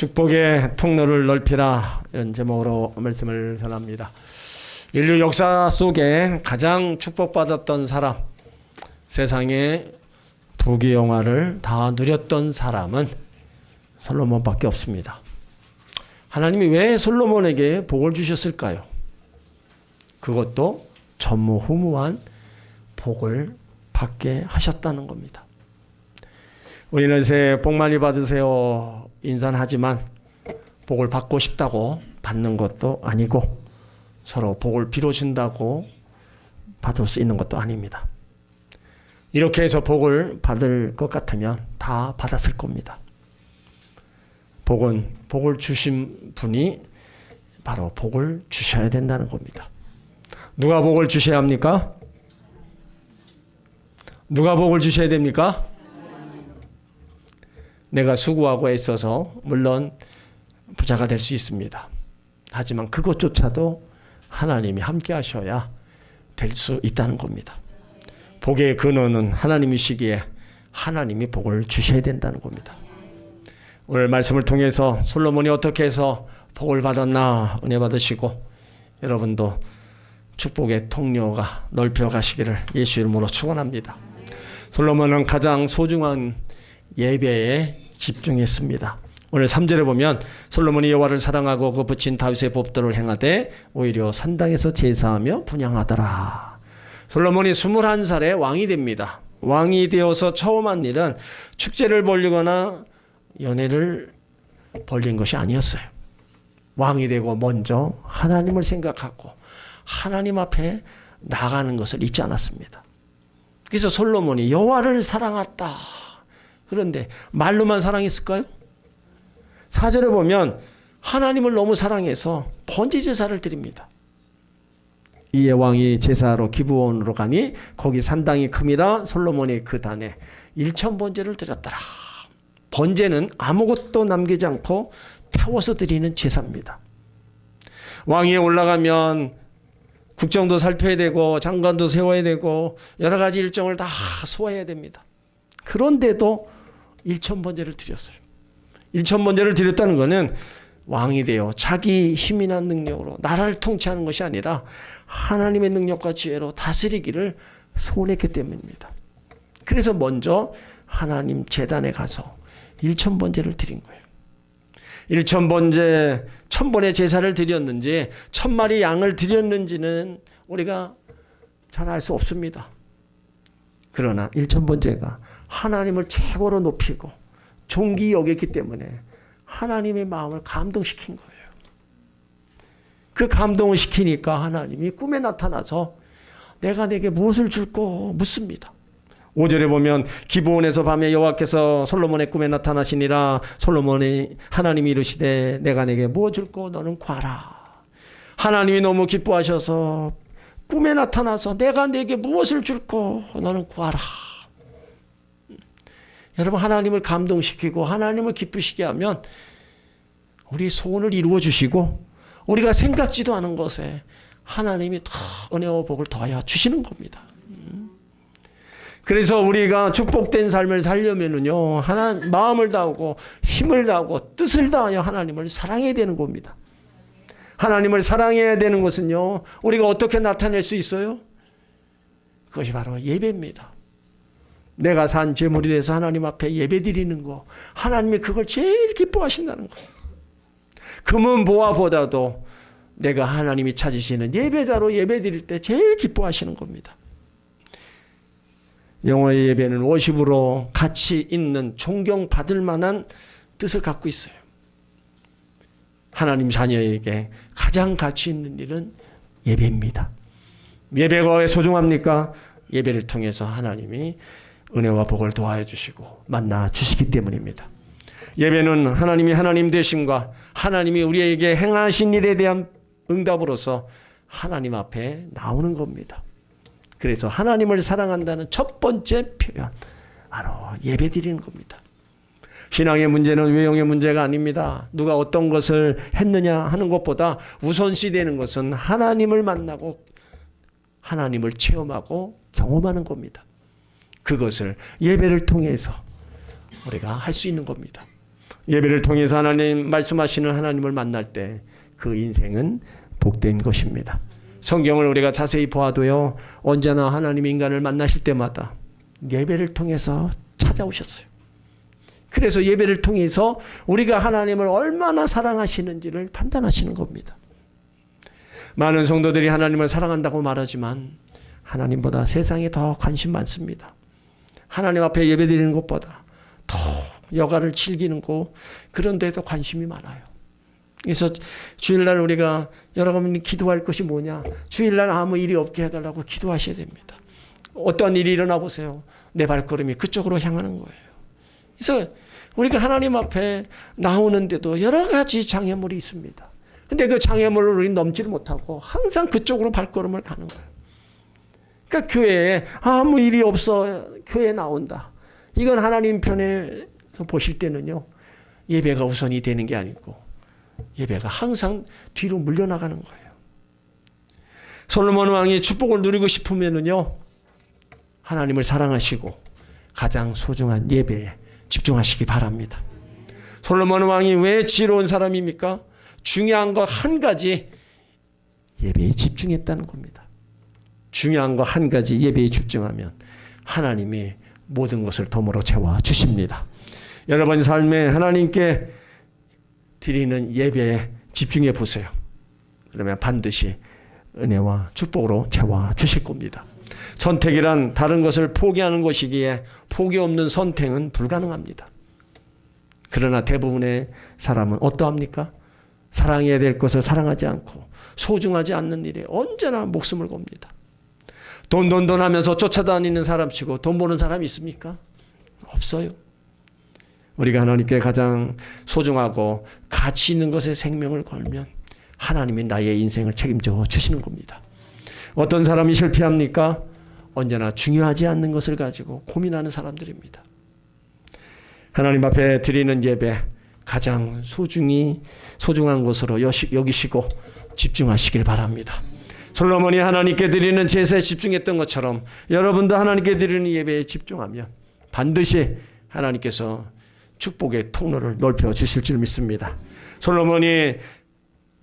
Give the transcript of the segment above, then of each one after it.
축복의 통로를 넓히라, 이런 제목으로 말씀을 전합니다. 인류 역사 속에 가장 축복받았던 사람, 세상에 부귀영화를 다 누렸던 사람은 솔로몬밖에 없습니다. 하나님이 왜 솔로몬에게 복을 주셨을까요? 그것도 전무후무한 복을 받게 하셨다는 겁니다. 우리는 새해 복 많이 받으세요 인사는 하지만 복을 받고 싶다고 받는 것도 아니고 서로 복을 빌어준다고 받을 수 있는 것도 아닙니다. 이렇게 해서 복을 받을 것 같으면 다 받았을 겁니다. 복은 복을 주신 분이 바로 복을 주셔야 된다는 겁니다. 누가 복을 주셔야 합니까? 누가 복을 주셔야 됩니까? 내가 수고하고 애써서 물론 부자가 될 수 있습니다. 하지만 그것조차도 하나님이 함께 하셔야 될 수 있다는 겁니다. 복의 근원은 하나님이시기에 하나님이 복을 주셔야 된다는 겁니다. 오늘 말씀을 통해서 솔로몬이 어떻게 해서 복을 받았나 은혜 받으시고 여러분도 축복의 통로가 넓혀 가시기를 예수 이름으로 축원합니다. 솔로몬은 가장 소중한 예배에 집중했습니다. 오늘 3절에 보면 솔로몬이 여호와를 사랑하고 그 붙인 다윗의 법도를 행하되 오히려 산당에서 제사하며 분향하더라. 솔로몬이 21살에 왕이 됩니다. 왕이 되어서 처음 한 일은 축제를 벌리거나 연회를 벌린 것이 아니었어요. 왕이 되고 먼저 하나님을 생각하고 하나님 앞에 나가는 것을 잊지 않았습니다. 그래서 솔로몬이 여호와를 사랑했다. 그런데 말로만 사랑했을까요? 4절에 보면 하나님을 너무 사랑해서 번제 제사를 드립니다. 이에 왕이 제사로 기브온으로 가니 거기 산당이 큼이라 솔로몬이 그 단에 1000번제를 드렸더라. 번제는 아무것도 남기지 않고 태워서 드리는 제사입니다. 왕위에 올라가면 국정도 살펴야 되고 장관도 세워야 되고 여러 가지 일정을 다 소화해야 됩니다. 그런데도 1000번제를 드렸어요. 1000번제를 드렸다는 것은 왕이 되어 자기 힘이나 능력으로 나라를 통치하는 것이 아니라 하나님의 능력과 지혜로 다스리기를 소원했기 때문입니다. 그래서 먼저 하나님 제단에 가서 1000번제를 드린 거예요. 1000번제, 1000번의 제사를 드렸는지 1000마리 양을 드렸는지는 우리가 잘 알 수 없습니다. 그러나 1000번제가 하나님을 최고로 높이고 존귀 여겼기 때문에 하나님의 마음을 감동시킨 거예요. 그 감동을 시키니까 하나님이 꿈에 나타나서 내가 내게 무엇을 줄꼬 묻습니다. 5절에 보면 기브온에서 밤에 여호와께서 솔로몬의 꿈에 나타나시니라. 솔로몬이 하나님이 이르시되 내가 내게 무엇 줄꼬 너는 구하라. 하나님이 너무 기뻐하셔서 꿈에 나타나서 내가 내게 무엇을 줄꼬 너는 구하라. 여러분, 하나님을 감동시키고 하나님을 기쁘시게 하면 우리 소원을 이루어 주시고 우리가 생각지도 않은 것에 하나님이 더 은혜와 복을 더하여 주시는 겁니다. 그래서 우리가 축복된 삶을 살려면은요, 마음을 다하고 힘을 다하고 뜻을 다하여 하나님을 사랑해야 되는 겁니다. 하나님을 사랑해야 되는 것은요, 우리가 어떻게 나타낼 수 있어요? 그것이 바로 예배입니다. 내가 산 제물이 돼서 하나님 앞에 예배 드리는 거, 하나님이 그걸 제일 기뻐하신다는 거예요. 금은 보화보다도 내가 하나님이 찾으시는 예배자로 예배 드릴 때 제일 기뻐하시는 겁니다. 영어의 예배는 워십으로 가치 있는 존경받을 만한 뜻을 갖고 있어요. 하나님 자녀에게 가장 가치 있는 일은 예배입니다. 예배가 왜 소중합니까? 예배를 통해서 하나님이 은혜와 복을 더하여 주시고 만나 주시기 때문입니다. 예배는 하나님이 하나님 되심과 하나님이 우리에게 행하신 일에 대한 응답으로서 하나님 앞에 나오는 겁니다. 그래서 하나님을 사랑한다는 첫 번째 표현, 바로 예배 드리는 겁니다. 신앙의 문제는 외형의 문제가 아닙니다. 누가 어떤 것을 했느냐 하는 것보다 우선시되는 것은 하나님을 만나고 하나님을 체험하고 경험하는 겁니다. 그것을 예배를 통해서 우리가 할 수 있는 겁니다. 예배를 통해서 하나님 말씀하시는 하나님을 만날 때 그 인생은 복된 것입니다. 성경을 우리가 자세히 보아도요, 언제나 하나님 인간을 만나실 때마다 예배를 통해서 찾아오셨어요. 그래서 예배를 통해서 우리가 하나님을 얼마나 사랑하시는지를 판단하시는 겁니다. 많은 성도들이 하나님을 사랑한다고 말하지만 하나님보다 세상에 더 관심 많습니다. 하나님 앞에 예배드리는 것보다 더 여가를 즐기는 거, 그런 데도 관심이 많아요. 그래서 주일날 우리가 여러분이 기도할 것이 뭐냐? 주일날 아무 일이 없게 해달라고 기도하셔야 됩니다. 어떤 일이 일어나 보세요. 내 발걸음이 그쪽으로 향하는 거예요. 그래서 우리가 하나님 앞에 나오는데도 여러 가지 장애물이 있습니다. 근데 그 장애물을 우리는 넘지를 못하고 항상 그쪽으로 발걸음을 가는 거예요. 그러니까 교회에 아무 일이 없어 교회에 나온다. 이건 하나님 편에서 보실 때는요, 예배가 우선이 되는 게 아니고 예배가 항상 뒤로 물려나가는 거예요. 솔로몬 왕이 축복을 누리고 싶으면은요, 하나님을 사랑하시고 가장 소중한 예배에 집중하시기 바랍니다. 솔로몬 왕이 왜 지혜로운 사람입니까? 중요한 거 한 가지, 예배에 집중했다는 겁니다. 중요한 거 한 가지 예배에 집중하면 하나님이 모든 것을 덤으로 채워 주십니다. 여러분 삶에 하나님께 드리는 예배에 집중해 보세요. 그러면 반드시 은혜와 축복으로 채워 주실 겁니다. 선택이란 다른 것을 포기하는 것이기에 포기 없는 선택은 불가능합니다. 그러나 대부분의 사람은 어떠합니까? 사랑해야 될 것을 사랑하지 않고 소중하지 않는 일에 언제나 목숨을 겁니다. 돈 하면서 쫓아다니는 사람치고 돈 버는 사람이 있습니까? 없어요. 우리가 하나님께 가장 소중하고 가치 있는 것에 생명을 걸면 하나님이 나의 인생을 책임져 주시는 겁니다. 어떤 사람이 실패합니까? 언제나 중요하지 않는 것을 가지고 고민하는 사람들입니다. 하나님 앞에 드리는 예배 가장 소중한 것으로 여기시고 집중하시길 바랍니다. 솔로몬이 하나님께 드리는 제사에 집중했던 것처럼 여러분도 하나님께 드리는 예배에 집중하면 반드시 하나님께서 축복의 통로를 넓혀 주실 줄 믿습니다.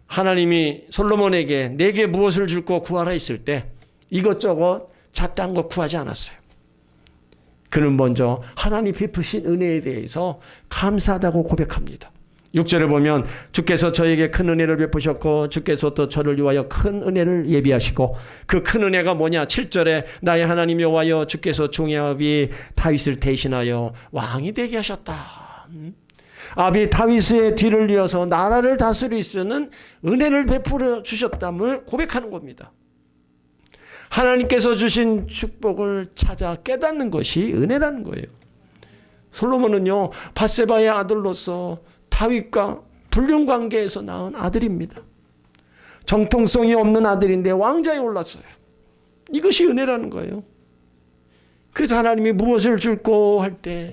하나님이 솔로몬에게 내게 무엇을 줄고 구하라 했을 때 이것저것 잡다한 것 구하지 않았어요. 그는 먼저 하나님 베푸신 은혜에 대해서 감사하다고 고백합니다. 6절에 보면 주께서 저에게 큰 은혜를 베푸셨고 주께서 또 저를 위하여 큰 은혜를 예비하시고, 그 큰 은혜가 뭐냐? 7절에 나의 하나님 여호와여 주께서 종의 아비 다윗을 대신하여 왕이 되게 하셨다. 아비 다윗의 뒤를 이어서 나라를 다스릴 수 있는 은혜를 베풀어 주셨담을 고백하는 겁니다. 하나님께서 주신 축복을 찾아 깨닫는 것이 은혜라는 거예요. 솔로몬은요, 밧세바의 아들로서 다윗과 불륜 관계에서 낳은 아들입니다. 정통성이 없는 아들인데 왕좌에 올랐어요. 이것이 은혜라는 거예요. 그래서 하나님이 무엇을 줄고 할 때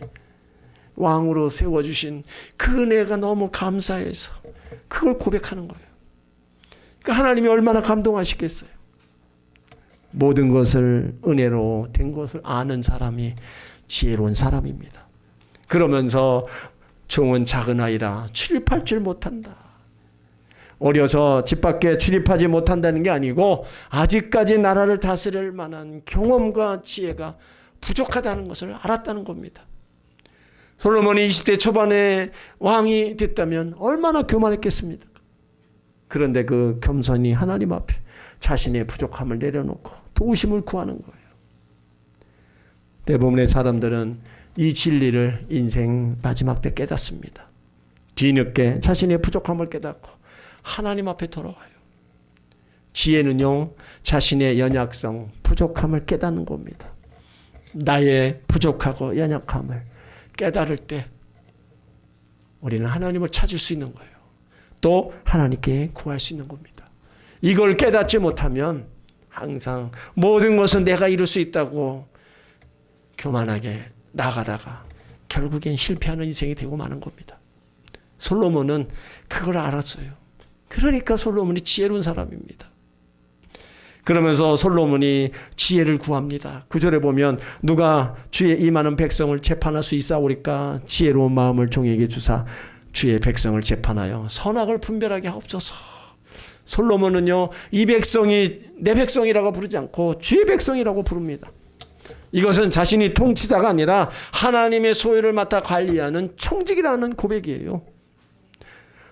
왕으로 세워주신 그 은혜가 너무 감사해서 그걸 고백하는 거예요. 그러니까 하나님이 얼마나 감동하시겠어요. 모든 것을 은혜로 된 것을 아는 사람이 지혜로운 사람입니다. 그러면서 종은 작은 아이라 출입할 줄 못한다. 어려서 집 밖에 출입하지 못한다는 게 아니고 아직까지 나라를 다스릴 만한 경험과 지혜가 부족하다는 것을 알았다는 겁니다. 솔로몬이 20대 초반에 왕이 됐다면 얼마나 교만했겠습니까? 그런데 그 겸손히 하나님 앞에 자신의 부족함을 내려놓고 도우심을 구하는 거예요. 대부분의 사람들은 이 진리를 인생 마지막 때 깨닫습니다. 뒤늦게 자신의 부족함을 깨닫고 하나님 앞에 돌아와요. 지혜는요, 자신의 연약성, 부족함을 깨닫는 겁니다. 나의 부족하고 연약함을 깨달을 때 우리는 하나님을 찾을 수 있는 거예요. 또 하나님께 구할 수 있는 겁니다. 이걸 깨닫지 못하면 항상 모든 것은 내가 이룰 수 있다고 교만하게 나가다가 결국엔 실패하는 인생이 되고 마는 겁니다. 솔로몬은 그걸 알았어요. 그러니까 솔로몬이 지혜로운 사람입니다. 그러면서 솔로몬이 지혜를 구합니다. 9절에 보면 누가 주의 임하는 백성을 재판할 수 있사오리까 지혜로운 마음을 종에게 주사 주의 백성을 재판하여 선악을 분별하게 하옵소서. 솔로몬은요, 이 백성이 내 백성이라고 부르지 않고 주의 백성이라고 부릅니다. 이것은 자신이 통치자가 아니라 하나님의 소유를 맡아 관리하는 총직이라는 고백이에요.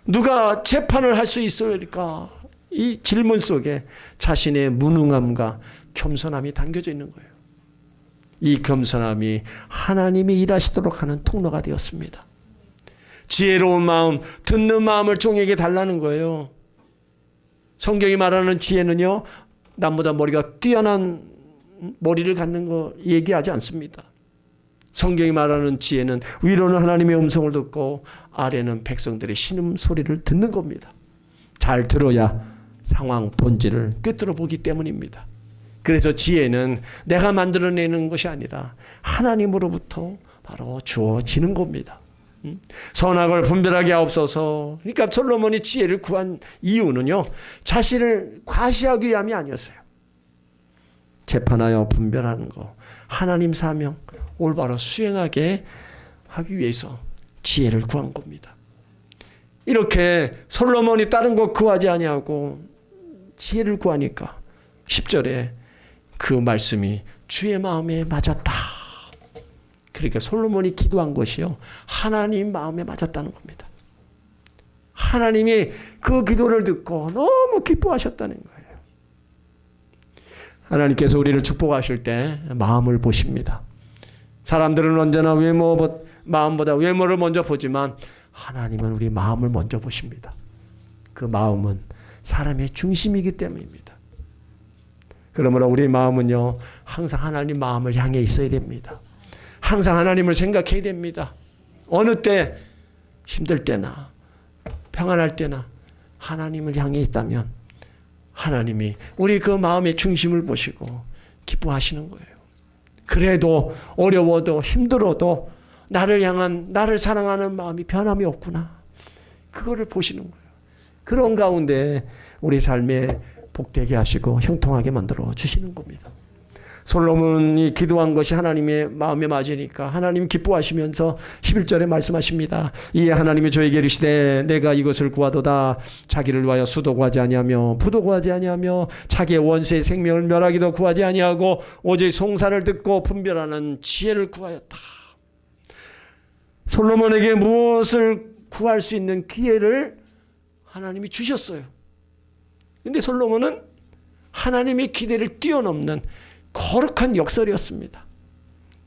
누가 재판을 할 수 있을까? 이 질문 속에 자신의 무능함과 겸손함이 담겨져 있는 거예요. 이 겸손함이 하나님이 일하시도록 하는 통로가 되었습니다. 지혜로운 마음, 듣는 마음을 종에게 달라는 거예요. 성경이 말하는 지혜는요, 남보다 머리가 뛰어난 머리를 갖는 거 얘기하지 않습니다. 성경이 말하는 지혜는 위로는 하나님의 음성을 듣고 아래는 백성들의 신음소리를 듣는 겁니다. 잘 들어야 상황 본질을 꿰뚫어 보기 때문입니다. 그래서 지혜는 내가 만들어내는 것이 아니라 하나님으로부터 바로 주어지는 겁니다. 선악을 분별하게 하옵소서. 그러니까 솔로몬이 지혜를 구한 이유는요, 자신을 과시하기 위함이 아니었어요. 재판하여 분별하는 거, 하나님 사명 올바로 수행하게 하기 위해서 지혜를 구한 겁니다. 이렇게 솔로몬이 다른 것 구하지 아니하고 지혜를 구하니까 10절에 그 말씀이 주의 마음에 맞았다. 그러니까 솔로몬이 기도한 것이요, 하나님 마음에 맞았다는 겁니다. 하나님이 그 기도를 듣고 너무 기뻐하셨다는 거예요. 하나님께서 우리를 축복하실 때 마음을 보십니다. 사람들은 언제나 마음보다 외모를 먼저 보지만 하나님은 우리 마음을 먼저 보십니다. 그 마음은 사람의 중심이기 때문입니다. 그러므로 우리 마음은요, 항상 하나님 마음을 향해 있어야 됩니다. 항상 하나님을 생각해야 됩니다. 어느 때 힘들 때나 평안할 때나 하나님을 향해 있다면 하나님이 우리 그 마음의 중심을 보시고 기뻐하시는 거예요. 그래도 어려워도 힘들어도 나를 향한, 나를 사랑하는 마음이 변함이 없구나. 그거를 보시는 거예요. 그런 가운데 우리 삶에 복되게 하시고 형통하게 만들어 주시는 겁니다. 솔로몬이 기도한 것이 하나님의 마음에 맞으니까 하나님 기뻐하시면서 11절에 말씀하십니다. 이에 하나님이 저에게 이르시되 내가 이것을 구하도다. 자기를 위하여 수도 구하지 아니하며 부도 구하지 아니하며 자기의 원수의 생명을 멸하기도 구하지 아니하고 오직 송사를 듣고 분별하는 지혜를 구하였다. 솔로몬에게 무엇을 구할 수 있는 기회를 하나님이 주셨어요. 근데 솔로몬은 하나님의 기대를 뛰어넘는 거룩한 역설이었습니다.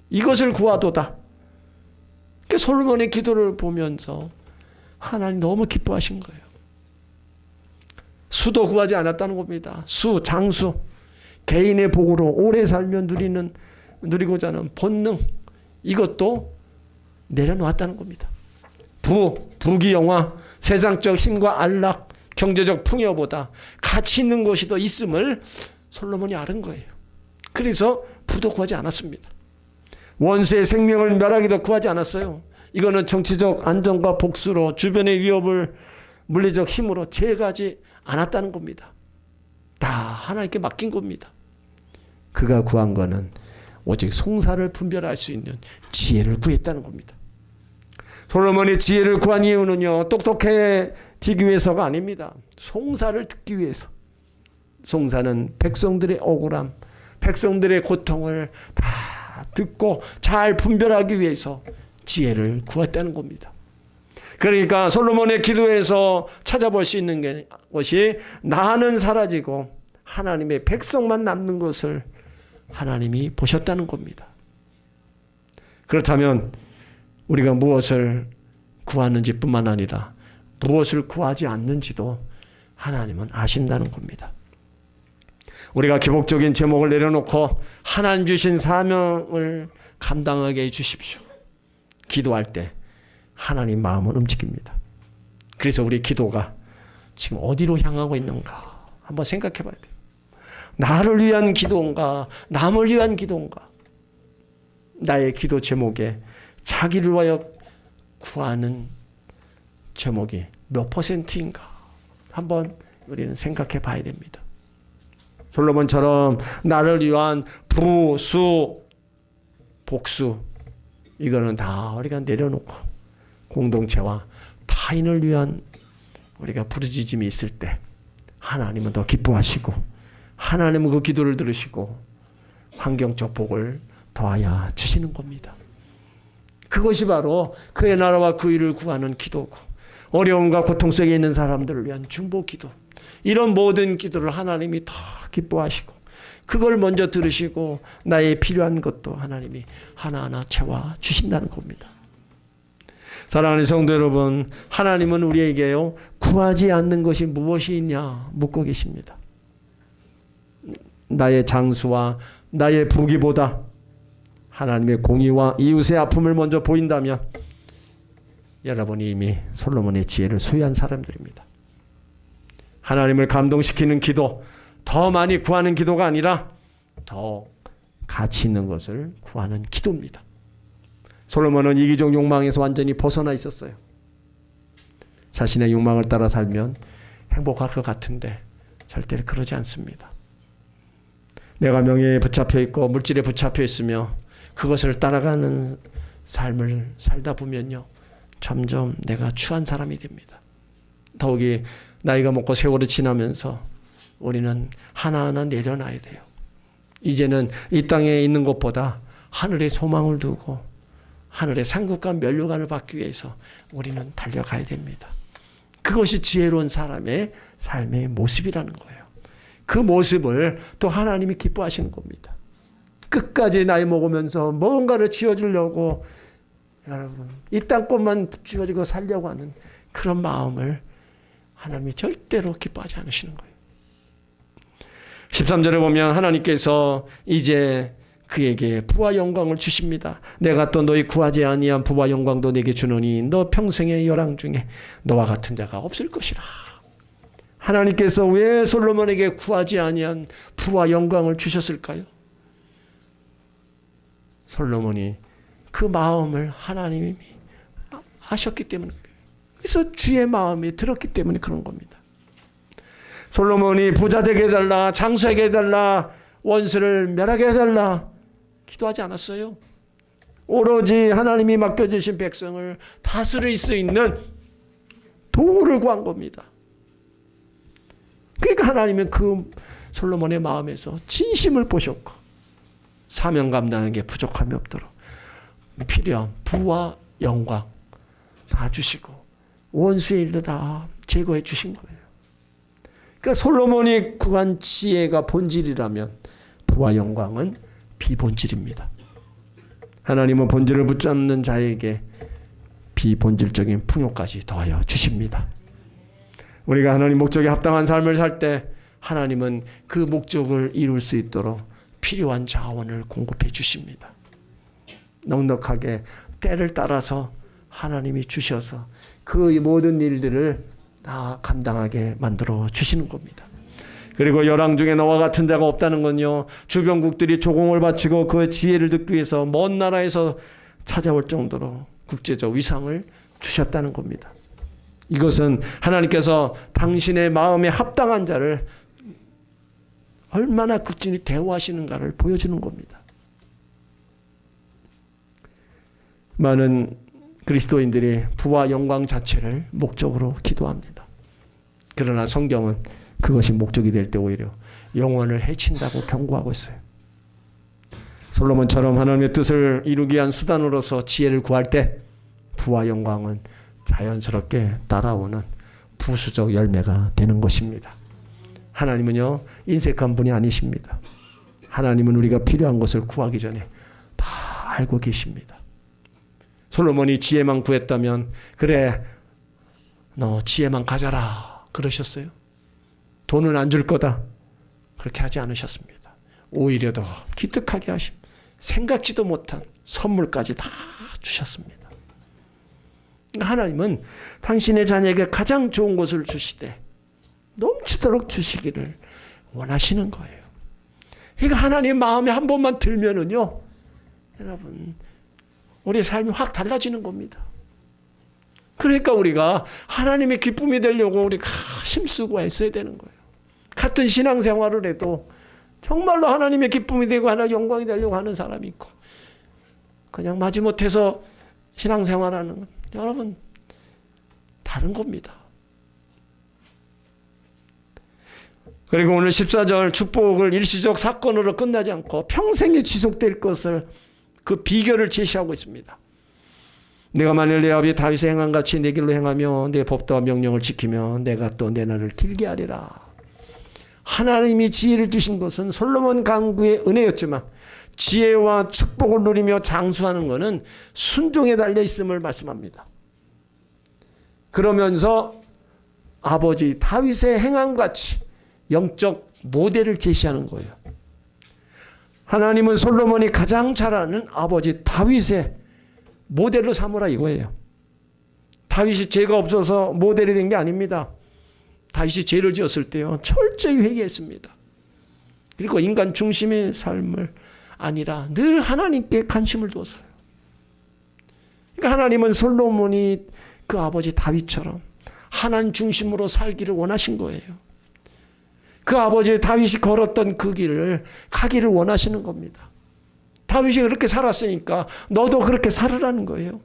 이것을 구하도다. 그러니까 솔로몬의 기도를 보면서 하나님 너무 기뻐하신 거예요. 수도 구하지 않았다는 겁니다. 수, 장수, 개인의 복으로 오래 살면 누리고자 하는 본능, 이것도 내려놓았다는 겁니다. 부귀영화, 세상적 힘과 안락, 경제적 풍요보다 가치 있는 것이 더 있음을 솔로몬이 알은 거예요. 그래서 부도 구하지 않았습니다. 원수의 생명을 멸하기도 구하지 않았어요. 이거는 정치적 안정과 복수로 주변의 위협을 물리적 힘으로 제거하지 않았다는 겁니다. 다 하나님께 맡긴 겁니다. 그가 구한 거는 오직 송사를 분별할 수 있는 지혜를 구했다는 겁니다. 솔로몬이 지혜를 구한 이유는요, 똑똑해지기 위해서가 아닙니다. 송사를 듣기 위해서. 송사는 백성들의 억울함, 백성들의 고통을 다 듣고 잘 분별하기 위해서 지혜를 구했다는 겁니다. 그러니까 솔로몬의 기도에서 찾아볼 수 있는 것이 나는 사라지고 하나님의 백성만 남는 것을 하나님이 보셨다는 겁니다. 그렇다면 우리가 무엇을 구하는지 뿐만 아니라 무엇을 구하지 않는지도 하나님은 아신다는 겁니다. 우리가 기복적인 제목을 내려놓고 하나님 주신 사명을 감당하게 해주십시오. 기도할 때 하나님 마음은 움직입니다. 그래서 우리 기도가 지금 어디로 향하고 있는가 한번 생각해 봐야 돼요. 나를 위한 기도인가, 남을 위한 기도인가. 나의 기도 제목에 자기를 위하여 구하는 제목이 몇 %인가 한번 우리는 생각해 봐야 됩니다. 솔로몬처럼 나를 위한 부수 복수, 이거는 다 우리가 내려놓고 공동체와 타인을 위한 우리가 부르짖음이 있을 때 하나님은 더 기뻐하시고 하나님은 그 기도를 들으시고 환경적 복을 더하여 주시는 겁니다. 그것이 바로 그의 나라와 그 일을 구하는 기도고 어려움과 고통 속에 있는 사람들을 위한 중보 기도, 이런 모든 기도를 하나님이 더 기뻐하시고 그걸 먼저 들으시고 나의 필요한 것도 하나님이 하나하나 채워 주신다는 겁니다. 사랑하는 성도 여러분, 하나님은 우리에게요 구하지 않는 것이 무엇이 있냐 묻고 계십니다. 나의 장수와 나의 부귀보다 하나님의 공의와 이웃의 아픔을 먼저 보인다면 여러분이 이미 솔로몬의 지혜를 소유한 사람들입니다. 하나님을 감동시키는 기도, 더 많이 구하는 기도가 아니라 더 가치 있는 것을 구하는 기도입니다. 솔로몬은 이기적 욕망에서 완전히 벗어나 있었어요. 자신의 욕망을 따라 살면 행복할 것 같은데 절대로 그러지 않습니다. 내가 명예에 붙잡혀 있고 물질에 붙잡혀 있으며 그것을 따라가는 삶을 살다 보면요 점점 내가 추한 사람이 됩니다. 더욱이 나이가 먹고 세월이 지나면서 우리는 하나하나 내려놔야 돼요. 이제는 이 땅에 있는 것보다 하늘에 소망을 두고 하늘의 상급과 면류관을 받기 위해서 우리는 달려가야 됩니다. 그것이 지혜로운 사람의 삶의 모습이라는 거예요. 그 모습을 또 하나님이 기뻐하시는 겁니다. 끝까지 나이 먹으면서 뭔가를 지어주려고 여러분 이 땅것만 쥐어지고 살려고 하는 그런 마음을 하나님이 절대로 기뻐하지 않으시는 거예요. 13절에 보면 하나님께서 이제 그에게 부와 영광을 주십니다. 내가 또 너희 구하지 아니한 부와 영광도 내게 주노니 너 평생의 열왕 중에 너와 같은 자가 없을 것이라. 하나님께서 왜 솔로몬에게 구하지 아니한 부와 영광을 주셨을까요? 솔로몬이 그 마음을 하나님이 아셨기 때문에, 그래서 주의 마음이 들었기 때문에 그런 겁니다. 솔로몬이 부자 되게 해달라, 장수하게 해달라, 원수를 멸하게 해달라 기도하지 않았어요. 오로지 하나님이 맡겨주신 백성을 다스릴 수 있는 도구를 구한 겁니다. 그러니까 하나님은 그 솔로몬의 마음에서 진심을 보셨고 사명 감당하는 게 부족함이 없도록 필요한 부와 영광 다 주시고 원수의 일도 다 제거해 주신 거예요. 그러니까 솔로몬이 구한 지혜가 본질이라면 부와 영광은 비본질입니다. 하나님은 본질을 붙잡는 자에게 비본질적인 풍요까지 더하여 주십니다. 우리가 하나님 목적에 합당한 삶을 살 때 하나님은 그 목적을 이룰 수 있도록 필요한 자원을 공급해 주십니다. 넉넉하게 때를 따라서 하나님이 주셔서 그 모든 일들을 다 감당하게 만들어 주시는 겁니다. 그리고 열왕 중에 너와 같은 자가 없다는 건요, 주변국들이 조공을 바치고 그 지혜를 듣기 위해서 먼 나라에서 찾아올 정도로 국제적 위상을 주셨다는 겁니다. 이것은 하나님께서 당신의 마음에 합당한 자를 얼마나 극진히 대우하시는가를 보여주는 겁니다. 많은 그리스도인들이 부와 영광 자체를 목적으로 기도합니다. 그러나 성경은 그것이 목적이 될 때 오히려 영혼을 해친다고 경고하고 있어요. 솔로몬처럼 하나님의 뜻을 이루기 위한 수단으로서 지혜를 구할 때 부와 영광은 자연스럽게 따라오는 부수적 열매가 되는 것입니다. 하나님은요 인색한 분이 아니십니다. 하나님은 우리가 필요한 것을 구하기 전에 다 알고 계십니다. 솔로몬이 지혜만 구했다면 그래 너 지혜만 가져라 그러셨어요? 돈은 안 줄 거다 그렇게 하지 않으셨습니다. 오히려 더 기특하게 하심 생각지도 못한 선물까지 다 주셨습니다. 하나님은 당신의 자녀에게 가장 좋은 것을 주시되 넘치도록 주시기를 원하시는 거예요. 그러니까 하나님 마음에 한 번만 들면은요 여러분 우리의 삶이 확 달라지는 겁니다. 그러니까 우리가 하나님의 기쁨이 되려고 우리가 힘쓰고 애써야 되는 거예요. 같은 신앙생활을 해도 정말로 하나님의 기쁨이 되고 하나님의 영광이 되려고 하는 사람이 있고 그냥 마지못해서 신앙생활하는 여러분 다른 겁니다. 그리고 오늘 14절 축복을 일시적 사건으로 끝나지 않고 평생에 지속될 것을 그 비결을 제시하고 있습니다. 내가 만일 내 아비 다윗의 행한 같이 내 길로 행하며 내 법도와 명령을 지키며 내가 또 내 날을 길게 하리라. 하나님이 지혜를 주신 것은 솔로몬 강구의 은혜였지만 지혜와 축복을 누리며 장수하는 것은 순종에 달려 있음을 말씀합니다. 그러면서 아버지 다윗의 행한 같이 영적 모델을 제시하는 거예요. 하나님은 솔로몬이 가장 잘 아는 아버지 다윗의 모델로 삼으라 이거예요. 다윗이 죄가 없어서 모델이 된 게 아닙니다. 다윗이 죄를 지었을 때요 철저히 회개했습니다. 그리고 인간 중심의 삶을 아니라 늘 하나님께 관심을 두었어요. 그러니까 하나님은 솔로몬이 그 아버지 다윗처럼 하나님 중심으로 살기를 원하신 거예요. 그 아버지 다윗이 걸었던 그 길을 가기를 원하시는 겁니다. 다윗이 그렇게 살았으니까 너도 그렇게 살으라는 거예요.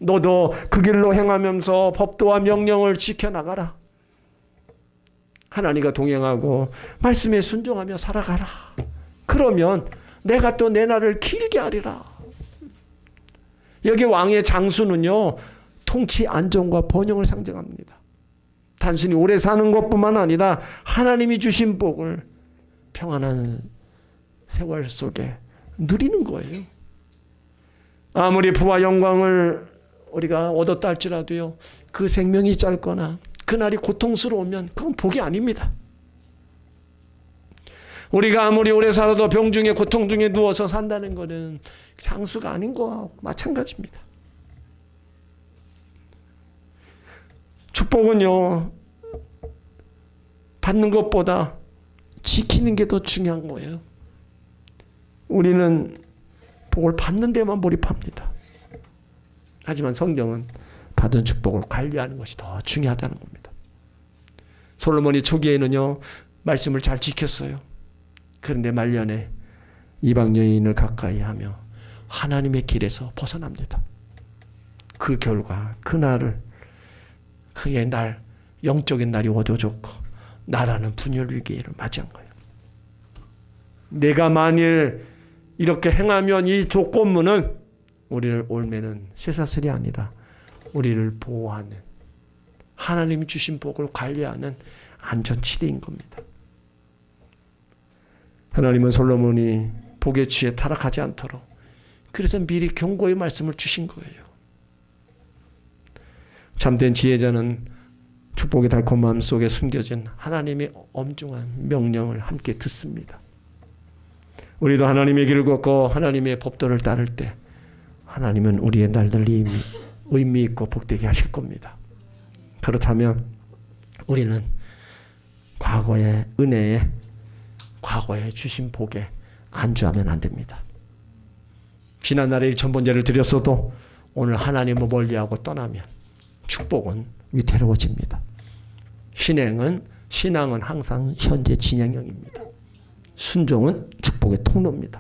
너도 그 길로 행하면서 법도와 명령을 지켜나가라. 하나님과 동행하고 말씀에 순종하며 살아가라. 그러면 내가 또 내 날을 길게 하리라. 여기 왕의 장수는요 통치 안정과 번영을 상징합니다. 단순히 오래 사는 것뿐만 아니라 하나님이 주신 복을 평안한 세월 속에 누리는 거예요. 아무리 부와 영광을 우리가 얻었다 할지라도요 그 생명이 짧거나 그날이 고통스러우면 그건 복이 아닙니다. 우리가 아무리 오래 살아도 병중에 고통 중에 누워서 산다는 것은 장수가 아닌 거하고 마찬가지입니다. 축복은요 받는 것보다 지키는 게 더 중요한 거예요. 우리는 복을 받는 데만 몰입합니다. 하지만 성경은 받은 축복을 관리하는 것이 더 중요하다는 겁니다. 솔로몬이 초기에는요 말씀을 잘 지켰어요. 그런데 말년에 이방 여인을 가까이 하며 하나님의 길에서 벗어납니다. 그 결과 그날을 그의 날 영적인 날이 어두워졌고 나라는 분열 위기를 맞이한 거예요. 내가 만일 이렇게 행하면 이 조건문은 우리를 옳매는 쇠사슬이 아니라 우리를 보호하는 하나님이 주신 복을 관리하는 안전지대인 겁니다. 하나님은 솔로몬이 복에 취해 타락하지 않도록 그래서 미리 경고의 말씀을 주신 거예요. 참된 지혜자는 축복의 달콤함 속에 숨겨진 하나님의 엄중한 명령을 함께 듣습니다. 우리도 하나님의 길을 걷고 하나님의 법도를 따를 때 하나님은 우리의 날들이 의미 있고 복되게 하실 겁니다. 그렇다면 우리는 과거의 은혜에 과거에 주신 복에 안주하면 안 됩니다. 지난날에 일천번제를 드렸어도 오늘 하나님을 멀리하고 떠나면 축복은 위태로워집니다. 신앙은 항상 현재 진행형입니다. 순종은 축복의 통로입니다.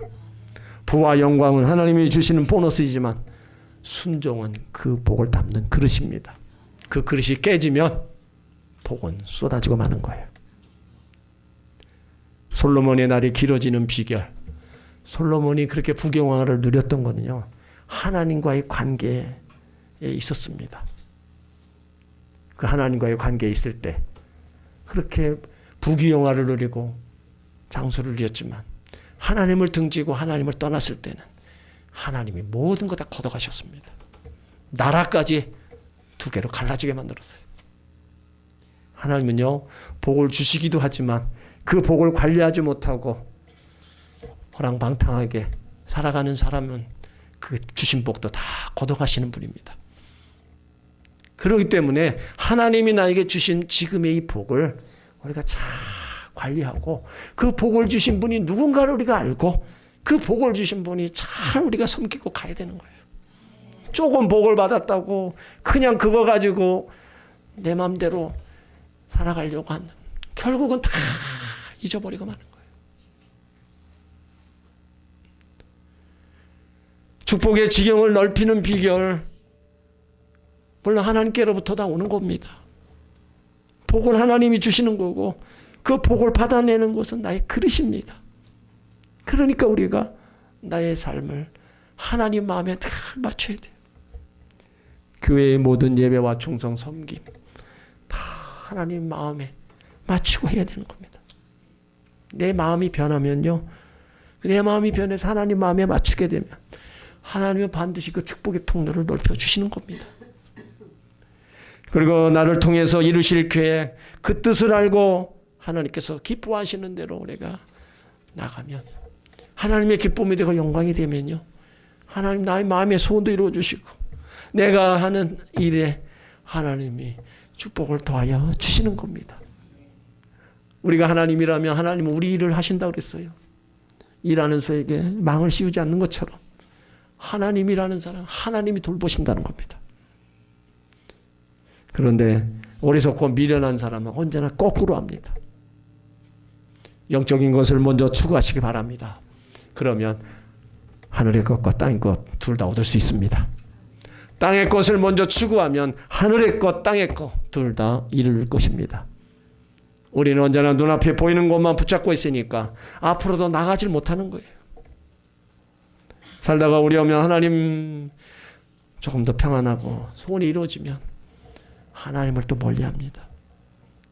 부와 영광은 하나님이 주시는 보너스이지만 순종은 그 복을 담는 그릇입니다. 그 그릇이 깨지면 복은 쏟아지고 마는 거예요. 솔로몬의 날이 길어지는 비결, 솔로몬이 그렇게 부경화를 누렸던 거는요 하나님과의 관계에 있었습니다. 그 하나님과의 관계에 있을 때 그렇게 부귀영화를 누리고 장수를 누렸지만 하나님을 등지고 하나님을 떠났을 때는 하나님이 모든 거 다 걷어가셨습니다. 나라까지 두 개로 갈라지게 만들었어요. 하나님은요 복을 주시기도 하지만 그 복을 관리하지 못하고 허랑방탕하게 살아가는 사람은 그 주신 복도 다 걷어가시는 분입니다. 그렇기 때문에 하나님이 나에게 주신 지금의 이 복을 우리가 잘 관리하고 그 복을 주신 분이 누군가를 우리가 알고 그 복을 주신 분이 잘 우리가 섬기고 가야 되는 거예요. 조금 복을 받았다고 그냥 그거 가지고 내 마음대로 살아가려고 하는 결국은 다 잊어버리고 마는 거예요. 축복의 지경을 넓히는 비결 물론 하나님께로부터 다 오는 겁니다. 복은 하나님이 주시는 거고 그 복을 받아내는 것은 나의 그릇입니다. 그러니까 우리가 나의 삶을 하나님 마음에 늘 맞춰야 돼요. 교회의 모든 예배와 충성 섬김 다 하나님 마음에 맞추고 해야 되는 겁니다. 내 마음이 변하면요, 내 마음이 변해서 하나님 마음에 맞추게 되면 하나님은 반드시 그 축복의 통로를 넓혀주시는 겁니다. 그리고 나를 통해서 이루실 계획, 그 뜻을 알고 하나님께서 기뻐하시는 대로 내가 나가면 하나님의 기쁨이 되고 영광이 되면요, 하나님 나의 마음의 소원도 이루어주시고 내가 하는 일에 하나님이 축복을 더하여 주시는 겁니다. 우리가 하나님이라면 하나님은 우리 일을 하신다고 그랬어요. 일하는 소에게 망을 씌우지 않는 것처럼 하나님이라는 사람, 하나님이 돌보신다는 겁니다. 그런데 어리석고 미련한 사람은 언제나 거꾸로 합니다. 영적인 것을 먼저 추구하시기 바랍니다. 그러면 하늘의 것과 땅의 것 둘 다 얻을 수 있습니다. 땅의 것을 먼저 추구하면 하늘의 것, 땅의 것 둘 다 이룰 것입니다. 우리는 언제나 눈앞에 보이는 것만 붙잡고 있으니까 앞으로도 나가질 못하는 거예요. 살다가 우리 오면 하나님 조금 더 평안하고 소원이 이루어지면 하나님을 또 멀리합니다.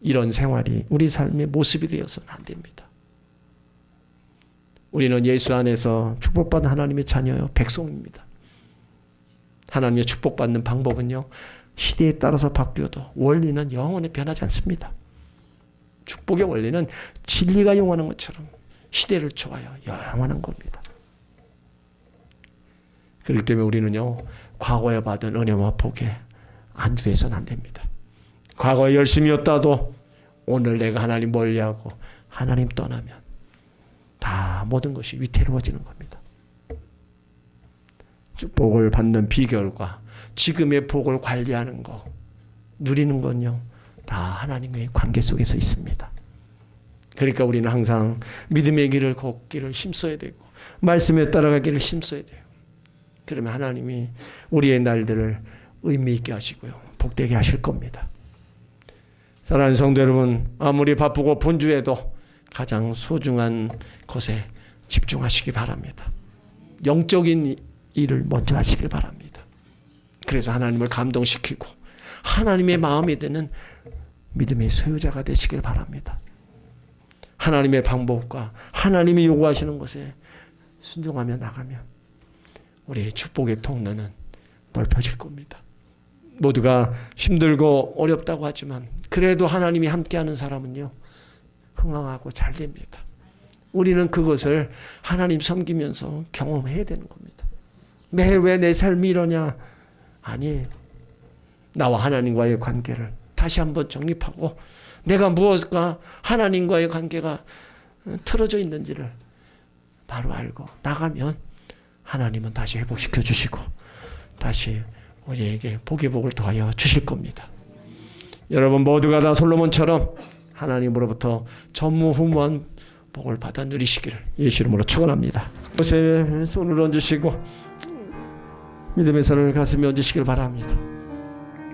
이런 생활이 우리 삶의 모습이 되어서는 안 됩니다. 우리는 예수 안에서 축복받은 하나님의 자녀요, 백성입니다. 하나님의 축복받는 방법은요, 시대에 따라서 바뀌어도 원리는 영원히 변하지 않습니다. 축복의 원리는 진리가 영원한 것처럼 시대를 초하여 영원한 겁니다. 그렇기 때문에 우리는요, 과거에 받은 은혜와 복에 안주해서는 안 됩니다. 과거에 열심히였다도 오늘 내가 하나님 멀리하고 하나님 떠나면 다 모든 것이 위태로워지는 겁니다. 축복을 받는 비결과 지금의 복을 관리하는 거, 누리는 건요, 다 하나님과의 관계 속에서 있습니다. 그러니까 우리는 항상 믿음의 길을 걷기를 힘써야 되고 말씀에 따라가기를 힘써야 돼요. 그러면 하나님이 우리의 날들을 의미 있게 하시고요, 복되게 하실 겁니다. 사랑하는 성도 여러분, 아무리 바쁘고 분주해도 가장 소중한 것에 집중하시기 바랍니다. 영적인 일을 먼저 하시길 바랍니다. 그래서 하나님을 감동시키고 하나님의 마음이 되는 믿음의 소유자가 되시길 바랍니다. 하나님의 방법과 하나님이 요구하시는 것에 순종하며 나가면 우리의 축복의 통로는 넓혀질 겁니다. 모두가 힘들고 어렵다고 하지만 그래도 하나님이 함께하는 사람은요, 흥왕하고 잘 됩니다. 우리는 그것을 하나님 섬기면서 경험해야 되는 겁니다. 매일 왜 내 삶이 이러냐? 아니에요. 나와 하나님과의 관계를 다시 한번 정립하고 내가 무엇과 하나님과의 관계가 틀어져 있는지를 바로 알고 나가면 하나님은 다시 회복시켜 주시고 다시 우리에게 복의 복을 더하여 주실 겁니다. 여러분 모두가 다 솔로몬처럼 하나님으로부터 전무후무한 복을 받아 누리시기를 예수 이름으로 축원합니다. 옷에 손을 얹으시고 믿음의 손을 가슴에 얹으시길 바랍니다.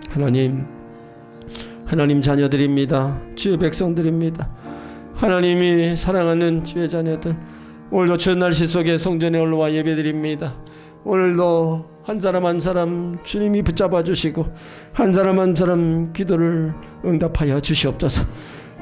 하나님 자녀들입니다. 주의 백성들입니다. 하나님이 사랑하는 주의 자녀들, 오늘도 주의 날씨 속에 성전에 올라와 예배드립니다. 오늘도 한 사람 한 사람 주님이 붙잡아 주시고 한 사람 한 사람 기도를 응답하여 주시옵소서.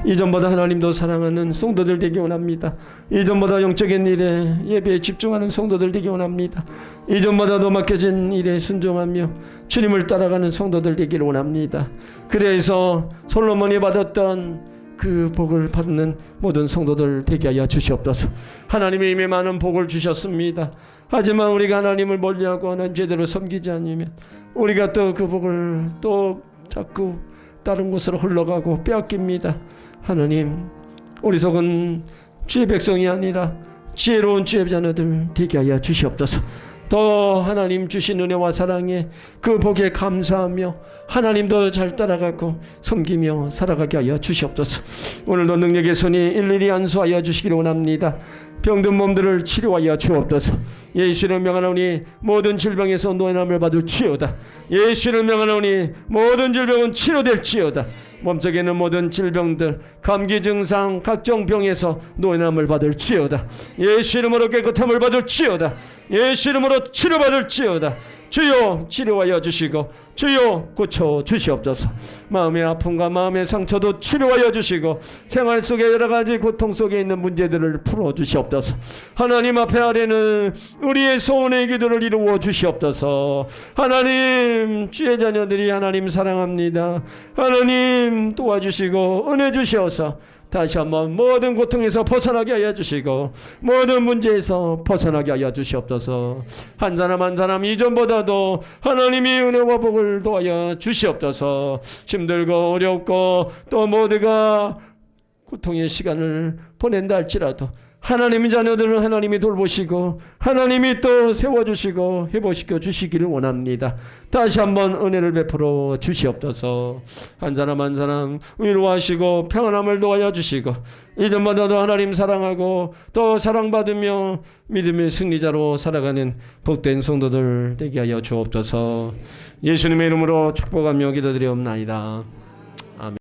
이전보다 하나님도 사랑하는 성도들 되기 원합니다. 이전보다 영적인 일에 예배에 집중하는 성도들 되기 원합니다. 이전보다 더 맡겨진 일에 순종하며 주님을 따라가는 성도들 되기를 원합니다. 그래서 솔로몬이 받았던 그 복을 받는 모든 성도들 되게 하여 주시옵소서. 하나님이 이미 많은 복을 주셨습니다. 하지만 우리가 하나님을 멀리하고 하나님 제대로 섬기지 않으면 우리가 또 그 복을 또 자꾸 다른 곳으로 흘러가고 빼앗깁니다. 하나님, 어리석은 주의 백성이 아니라 지혜로운 주의 자녀들 되게 하여 주시옵소서. 더 하나님 주신 은혜와 사랑에 그 복에 감사하며 하나님도 잘 따라가고 섬기며 살아가게 하여 주시옵소서. 오늘도 능력의 손이 일일이 안수하여 주시기를 원합니다. 병든 몸들을 치료하여 주옵소서. 예수를 명하노니 모든 질병에서 노인함을 받을지어다. 예수를 명하노니 모든 질병은 치료될지어다. 몸속에 있는 모든 질병들, 감기 증상, 각종 병에서 노인함을 받을지어다. 예수 이름으로 깨끗함을 받을지어다. 예수 이름으로 치료받을지어다. 주여 치료하여 주시고 주여 고쳐 주시옵소서. 마음의 아픔과 마음의 상처도 치료하여 주시고 생활 속에 여러 가지 고통 속에 있는 문제들을 풀어 주시옵소서. 하나님 앞에 아뢰는 우리의 소원의 기도를 이루어 주시옵소서. 하나님, 주의 자녀들이 하나님 사랑합니다. 하나님 도와주시고 은혜 주시어서 다시 한번 모든 고통에서 벗어나게 하여 주시고 모든 문제에서 벗어나게 하여 주시옵소서. 한 사람 한 사람 이전보다도 하나님이 은혜와 복을 도하여 주시옵소서. 힘들고 어렵고 또 모두가 고통의 시간을 보낸다 할지라도 하나님의 자녀들을 하나님이 돌보시고 하나님이 또 세워주시고 회복시켜 주시기를 원합니다. 다시 한번 은혜를 베풀어 주시옵소서. 한 사람 한 사람 위로하시고 평안함을 도하여 주시고 이전보다도 하나님 사랑하고 또 사랑받으며 믿음의 승리자로 살아가는 복된 성도들 되게 하여 주옵소서. 예수님의 이름으로 축복하며 기도드리옵나이다.